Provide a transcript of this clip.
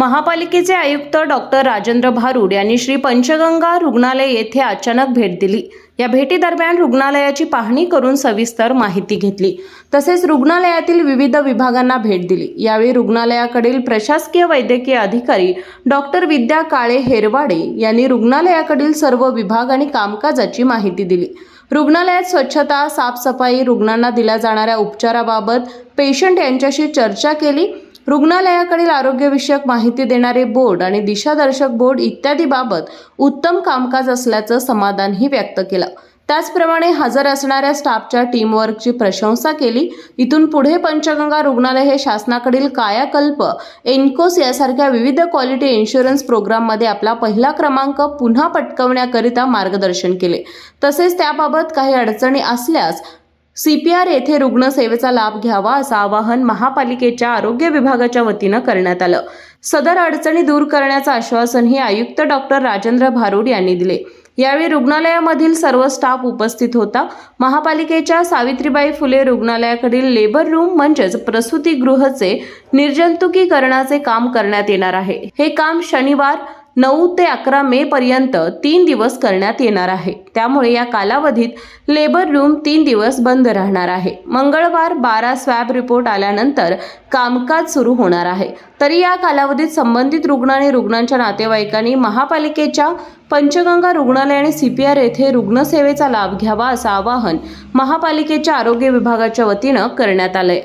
महापालिकेचे आयुक्त डॉक्टर राजेंद्र भारुड यांनी श्री पंचगंगा रुग्णालय येथे अचानक भेट दिली। या भेटीदरम्यान रुग्णालयाची पाहणी करून सविस्तर माहिती घेतली। तसेच रुग्णालयातील विविध विभागांना भेट दिली। यावेळी रुग्णालयाकडील प्रशासकीय वैद्यकीय अधिकारी डॉक्टर विद्या काळे हेरवाडे यांनी रुग्णालयाकडील सर्व विभाग आणि कामकाजाची माहिती दिली। रुग्णालयात स्वच्छता, साफसफाई, रुग्णांना दिल्या जाणाऱ्या उपचाराबाबत पेशंट यांच्याशी चर्चा केली। रुग्णालयाकडील आरोग्यविषयक माहिती देणारे बोर्ड आणि दिशादर्शक बोर्ड इत्यादी बाबत उत्तम कामकाज असल्याचं समाधानही व्यक्त केलं। त्याचप्रमाणे हजर असणाऱ्या स्टाफच्या टीमवर्कची प्रशंसा केली। इथून पुढे पंचगंगा रुग्णालय हे शासनाकडील कायाकल्प, एनकोस यासारख्या विविध क्वालिटी इन्शुरन्स प्रोग्राममध्ये आपला पहिला क्रमांक पुन्हा पटकावण्याकरिता मार्गदर्शन केले। तसेच त्याबाबत काही अडचणी असल्यास CPR येथे रुग्णसेवेचा लाभ घ्यावा असं आवाहन महापालिकेच्या आरोग्य विभागाच्या वतीनं करण्यात आलं। सदर अडचणी दूर करण्याचं आश्वासनही आयुक्त डॉक्टर राजेंद्र भारुड यांनी दिले। यावेळी रुग्णालयामधील सर्व स्टाफ उपस्थित होता। महापालिकेच्या सावित्रीबाई फुले रुग्णालयाकडील लेबर रूम म्हणजेच प्रसूतिगृहचे निर्जंतुकीकरणाचे काम करण्यात येणार आहे। हे काम शनिवार 9 ते 11 मे पर्यंत 3 दिवस करण्यात येणार आहे। त्यामुळे या कालावधीत लेबर रूम 3 दिवस बंद राहणार आहे। मंगळवार 12 स्वॅब रिपोर्ट आल्यानंतर कामकाज सुरू होणार आहे। तरी या कालावधीत संबंधित रुग्ण आणि रुग्णांच्या नातेवाईकांनी महापालिकेच्या पंचगंगा रुग्णालय आणि CPR येथे रुग्णसेवेचा लाभ घ्यावा असं आवाहन महापालिकेच्या आरोग्य विभागाच्या वतीनं करण्यात आलंय।